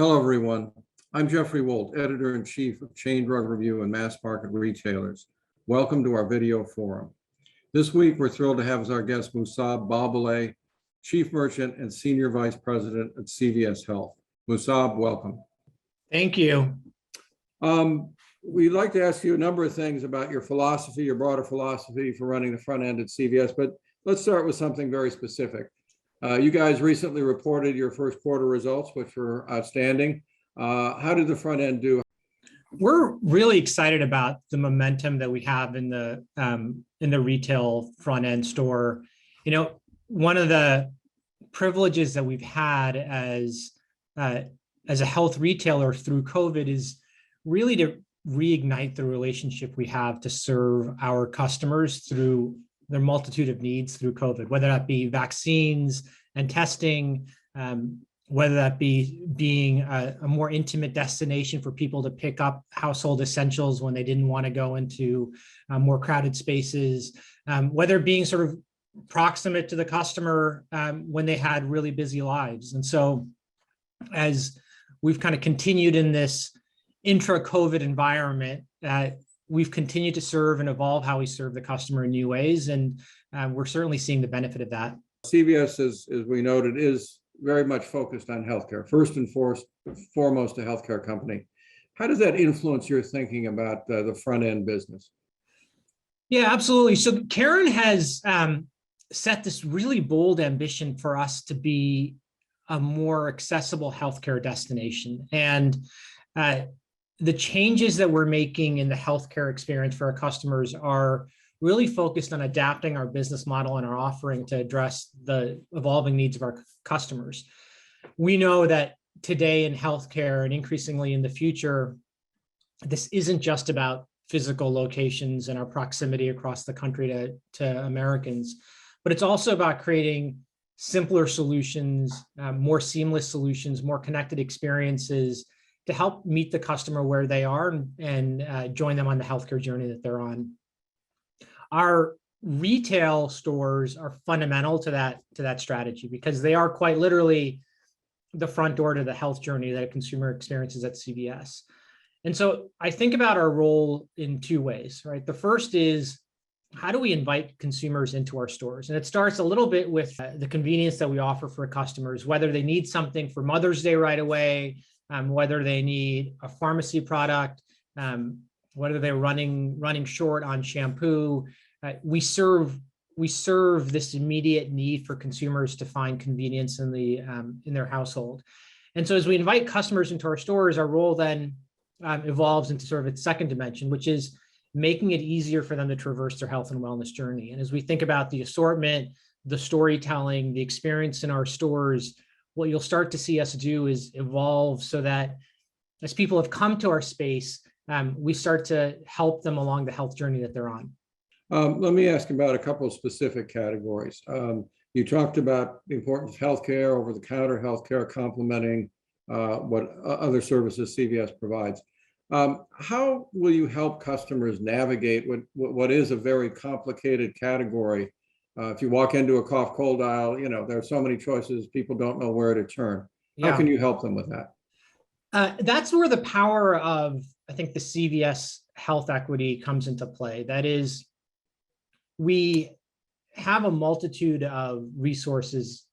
Hello, everyone. I'm Jeffrey Wolt, Editor-in-Chief of Chain Drug Review and Mass Market Retailers. Welcome to our video forum. This week, we're thrilled to have as our guest Musab Balbale, Chief Merchant and Senior Vice President at CVS Health. Musab, welcome. Thank you. We'd like to ask you a number of things about your philosophy, your broader philosophy for running the front end at CVS, but let's start with something very specific. You guys recently reported your first quarter results, which were outstanding. How did the front end do? We're really excited about the momentum that we have in the retail front end store. You know, one of the privileges that we've had as a health retailer through COVID is really to reignite the relationship we have to serve our customers through their multitude of needs through COVID, whether that be vaccines and testing, whether that be being a more intimate destination for people to pick up household essentials when they didn't want to go into more crowded spaces, whether being sort of proximate to the customer when they had really busy lives. And so as we've kind of continued in this intra-COVID environment, we've continued to serve and evolve how we serve the customer in new ways. And we're certainly seeing the benefit of that. CVS, as we noted, is very much focused on healthcare, first and foremost a healthcare company. How does that influence your thinking about the front end business? Yeah, absolutely. So Karen has set this really bold ambition for us to be a more accessible healthcare destination. And the changes that we're making in the healthcare experience for our customers are really focused on adapting our business model and our offering to address the evolving needs of our customers. We know that today in healthcare and increasingly in the future, this isn't just about physical locations and our proximity across the country to Americans, but it's also about creating simpler solutions, more seamless solutions, more connected experiences to help meet the customer where they are and join them on the healthcare journey that they're on. Our retail stores are fundamental to that strategy because they are quite literally the front door to the health journey that a consumer experiences at CVS. And so I think about our role in two ways, right? The first is, how do we invite consumers into our stores? And it starts a little bit with the convenience that we offer for customers, whether they need something for Mother's Day right away, whether they need a pharmacy product, whether they're running short on shampoo. We serve this immediate need for consumers to find convenience in their household. And so as we invite customers into our stores, our role then evolves into sort of its second dimension, which is making it easier for them to traverse their health and wellness journey. And as we think about the assortment, the storytelling, the experience in our stores, what you'll start to see us do is evolve so that as people have come to our space, we start to help them along the health journey that they're on. Let me ask about a couple of specific categories. You talked about the importance of healthcare, over-the-counter healthcare, complementing what other services CVS provides. How will you help customers navigate what is a very complicated category? If you walk into a cough cold aisle, you know, there are so many choices, people don't know where to turn. How can you help them with that? That's where the power of, I think, the CVS health equity comes into play. That is, we have a multitude of resources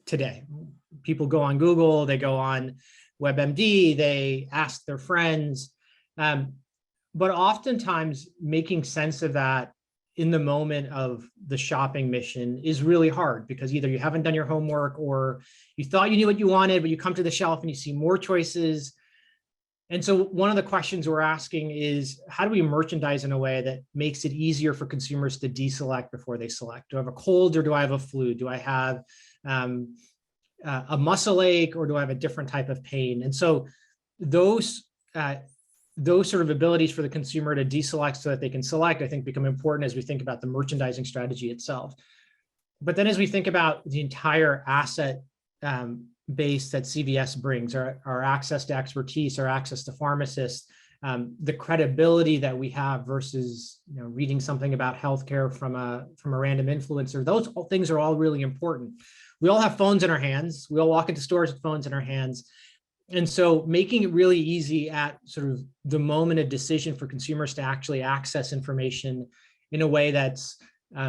today. People go on Google, they go on WebMD, they ask their friends, but oftentimes making sense of that in the moment of the shopping mission is really hard because either you haven't done your homework or you thought you knew what you wanted, but you come to the shelf and you see more choices. And so one of the questions we're asking is, how do we merchandise in a way that makes it easier for consumers to deselect before they select? Do I have a cold or do I have a flu? Do I have a muscle ache or do I have a different type of pain? And so those sort of abilities for the consumer to deselect so that they can select, I think, become important as we think about the merchandising strategy itself. But then as we think about the entire asset base that CVS brings, our access to expertise, our access to pharmacists, the credibility that we have versus reading something about healthcare from a random influencer, those things are all really important. We all have phones in our hands. We all walk into stores with phones in our hands. And so making it really easy at sort of the moment of decision for consumers to actually access information in a way that's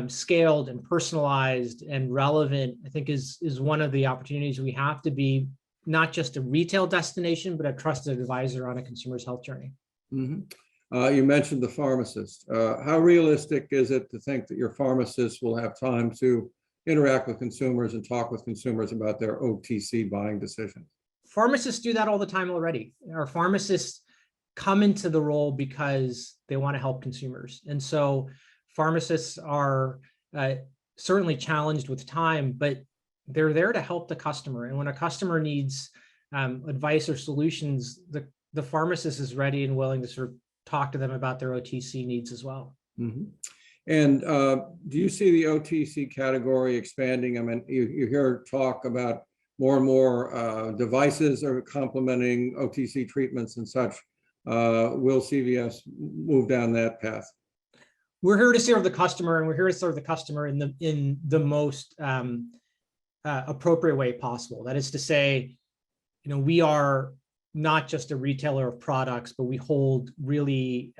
scaled and personalized and relevant, I think is one of the opportunities. We have to be not just a retail destination, but a trusted advisor on a consumer's health journey. Mm-hmm. You mentioned the pharmacist. How realistic is it to think that your pharmacists will have time to interact with consumers and talk with consumers about their OTC buying decisions? Pharmacists do that all the time already. Our pharmacists come into the role because they want to help consumers. And so pharmacists are certainly challenged with time, but they're there to help the customer. And when a customer needs advice or solutions, the pharmacist is ready and willing to sort of talk to them about their OTC needs as well. Mm-hmm. And do you see the OTC category expanding? I mean, you hear talk about more and more devices are complementing OTC treatments and such. Will CVS move down that path? We're here to serve the customer, and we're here to serve the customer in the most appropriate way possible. That is to say, we are not just a retailer of products, but we hold really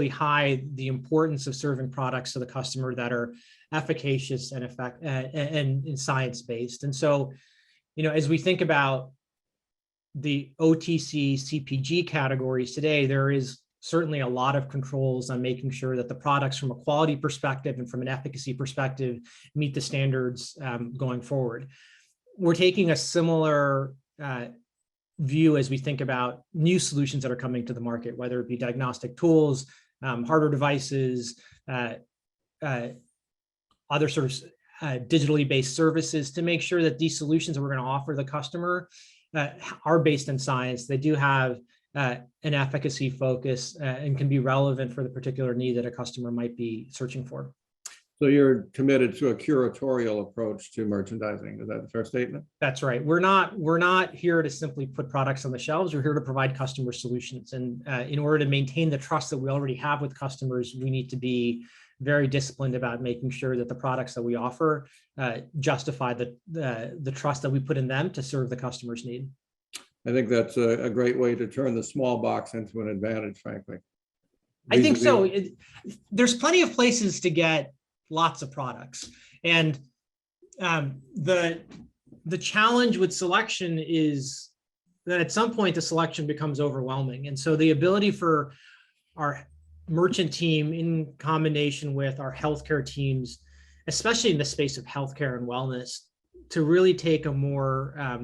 high the importance of serving products to the customer that are efficacious and and science-based. And so, as we think about the OTC CPG categories today, there is certainly a lot of controls on making sure that the products from a quality perspective and from an efficacy perspective meet the standards going forward. We're taking a similar view as we think about new solutions that are coming to the market, whether it be diagnostic tools, hardware devices, other sort of digitally based services, to make sure that these solutions that we're going to offer the customer are based in science. They do have an efficacy focus and can be relevant for the particular need that a customer might be searching for. So you're committed to a curatorial approach to merchandising. Is that a fair statement? That's right. We're not here to simply put products on the shelves. We're here to provide customer solutions. And in order to maintain the trust that we already have with customers, we need to be very disciplined about making sure that the products that we offer justify the trust that we put in them to serve the customer's need. I think that's a great way to turn the small box into an advantage, frankly. I think so. There's plenty of places to get lots of products. And the challenge with selection is that at some point the selection becomes overwhelming. And so the ability for our merchant team in combination with our healthcare teams, especially in the space of healthcare and wellness, to really take a more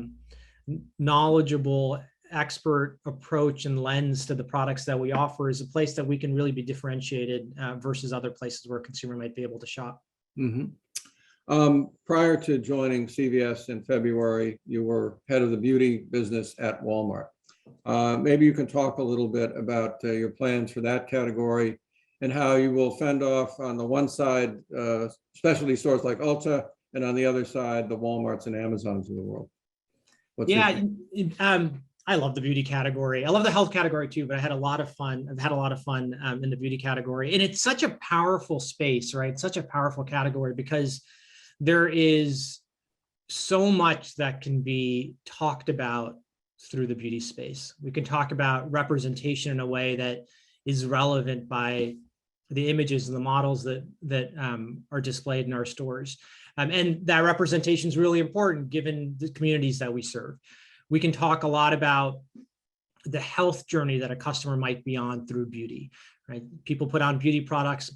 knowledgeable, expert approach and lens to the products that we offer is a place that we can really be differentiated versus other places where a consumer might be able to shop. Mm-hmm. Prior to joining CVS in February, you were head of the beauty business at Walmart. Maybe you can talk a little bit about your plans for that category and how you will fend off on the one side specialty stores like Ulta, and on the other side the Walmarts and Amazons of the world. I love the beauty category. I love the health category too, but I had a lot of fun. I've had a lot of fun in the beauty category. And it's such a powerful space, right? Such a powerful category because there is so much that can be talked about through the beauty space. We can talk about representation in a way that is relevant by the images and the models that are displayed in our stores. And that representation is really important given the communities that we serve. We can talk a lot about the health journey that a customer might be on through beauty, right? People put on beauty products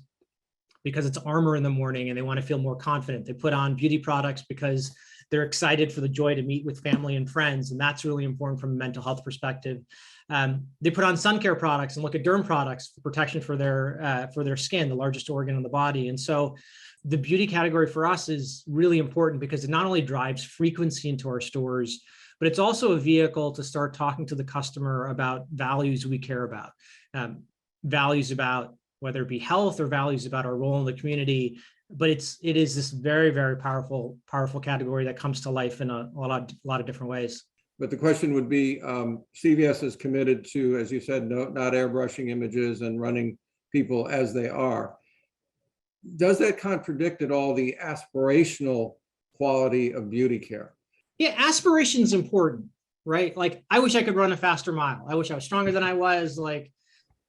because it's armor in the morning and they want to feel more confident. They put on beauty products because they're excited for the joy to meet with family and friends. And that's really important from a mental health perspective. They put on sun care products and look at derm products for protection for their skin, the largest organ in the body. And so the beauty category for us is really important because it not only drives frequency into our stores, but it's also a vehicle to start talking to the customer about values we care about, values about whether it be health or values about our role in the community. But it is this very, very powerful category that comes to life in a lot of different ways. But the question would be, CVS is committed to, as you said, not airbrushing images and running people as they are. Does that contradict at all the aspirational quality of beauty care? Yeah, aspiration is important, right? Like, I wish I could run a faster mile. I wish I was stronger than I was. Like,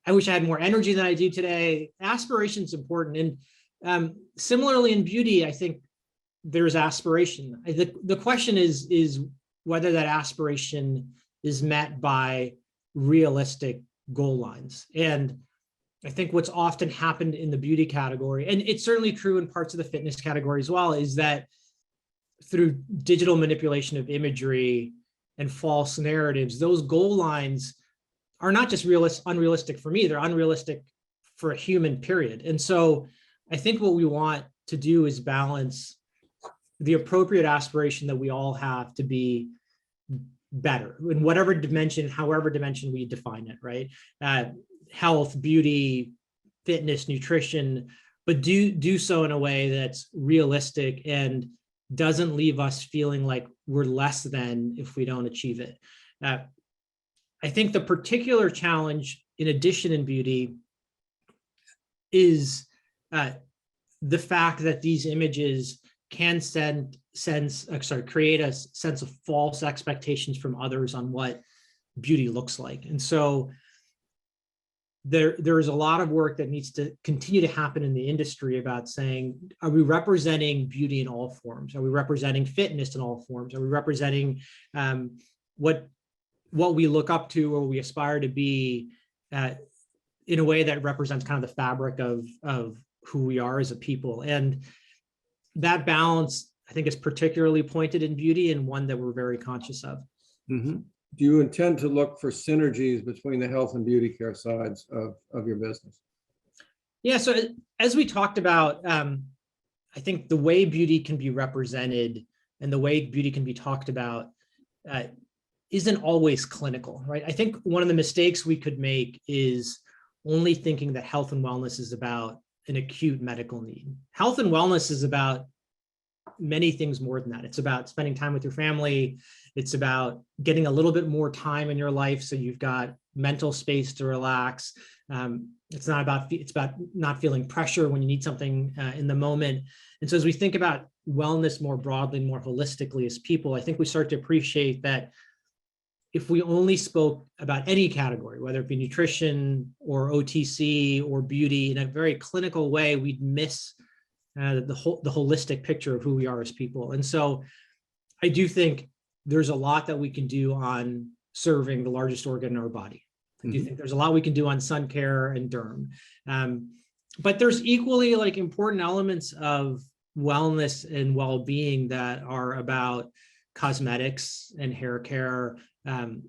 I wish I had more energy than I do today. Aspiration is important. And similarly in beauty, I think there's aspiration. The question is whether that aspiration is met by realistic goal lines. And I think what's often happened in the beauty category, and it's certainly true in parts of the fitness category as well, is that through digital manipulation of imagery and false narratives, those goal lines are not just unrealistic for me, they're unrealistic for a human, period. And so I think what we want to do is balance the appropriate aspiration that we all have to be better in whatever dimension, however dimension we define it, right? Health, beauty, fitness, nutrition, but do so in a way that's realistic and doesn't leave us feeling like we're less than if we don't achieve it. I think the particular challenge, in addition, in beauty is the fact that these images can create a sense of false expectations from others on what beauty looks like. And so there is a lot of work that needs to continue to happen in the industry about saying, are we representing beauty in all forms? Are we representing fitness in all forms? Are we representing what we look up to or we aspire to be in a way that represents kind of the fabric of who we are as a people? And that balance, I think, is particularly pointed in beauty, and one that we're very conscious of. Mm-hmm. Do you intend to look for synergies between the health and beauty care sides of your business? Yeah, so as we talked about, I think the way beauty can be represented and the way beauty can be talked about isn't always clinical, right? I think one of the mistakes we could make is only thinking that health and wellness is about an acute medical need. Health and wellness is about many things more than that. It's about spending time with your family. It's about getting a little bit more time in your life so you've got mental space to relax. It's about not feeling pressure when you need something in the moment. And so as we think about wellness more broadly, more holistically as people, I think we start to appreciate that if we only spoke about any category, whether it be nutrition or OTC or beauty, in a very clinical way, we'd miss the holistic picture of who we are as people. And so I do think there's a lot that we can do on serving the largest organ in our body. I do think there's a lot we can do on sun care and derm. But there's equally like important elements of wellness and well-being that are about cosmetics and hair care, and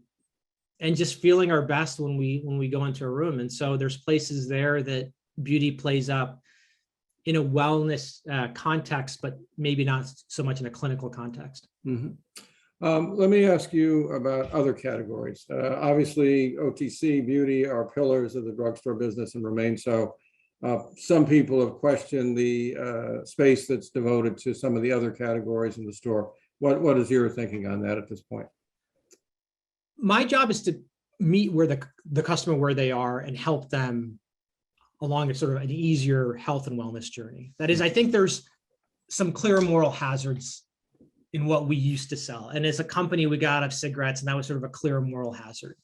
just feeling our best when we go into a room. And so there's places there that beauty plays up in a wellness context, but maybe not so much in a clinical context. Mm-hmm. Let me ask you about other categories. Obviously, OTC, beauty are pillars of the drugstore business and remain so. Some people have questioned the space that's devoted to some of the other categories in the store. What is your thinking on that at this point? My job is to meet where the customer where they are and help them along a sort of an easier health and wellness journey. That is, I think there's some clear moral hazards in what we used to sell. And as a company, we got out of cigarettes, and that was sort of a clear moral hazard.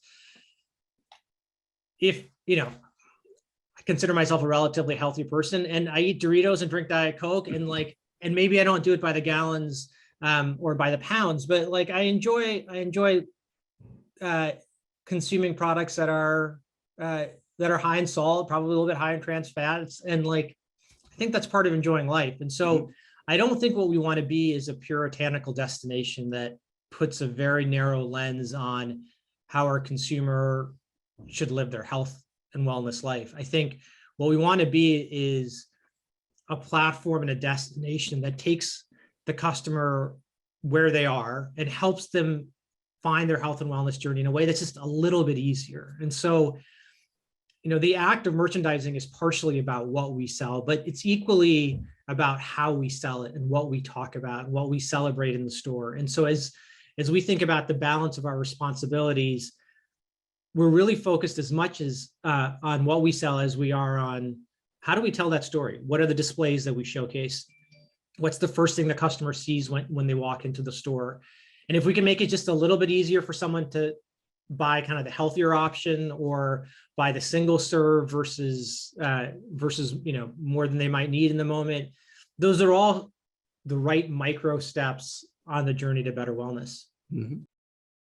If, I consider myself a relatively healthy person and I eat Doritos and drink Diet Coke, and maybe I don't do it by the gallons or by the pounds, but like I enjoy consuming products that are high in salt, probably a little bit high in trans fats. And I think that's part of enjoying life. And so I don't think what we want to be is a puritanical destination that puts a very narrow lens on how our consumer should live their health and wellness life. I think what we want to be is a platform and a destination that takes the customer where they are and helps them find their health and wellness journey in a way that's just a little bit easier. And so, the act of merchandising is partially about what we sell, but it's equally about how we sell it and what we talk about and what we celebrate in the store. And so as we think about the balance of our responsibilities, we're really focused as much as on what we sell as we are on how do we tell that story? What are the displays that we showcase? What's the first thing the customer sees when they walk into the store? And if we can make it just a little bit easier for someone to buy kind of the healthier option or buy the single serve versus more than they might need in the moment, those are all the right micro steps on the journey to better wellness. Mhm.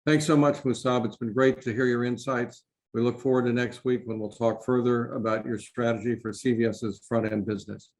Thanks so much, Musab. It's been great to hear your insights. We look forward to next week when we'll talk further about your strategy for CVS's front end business.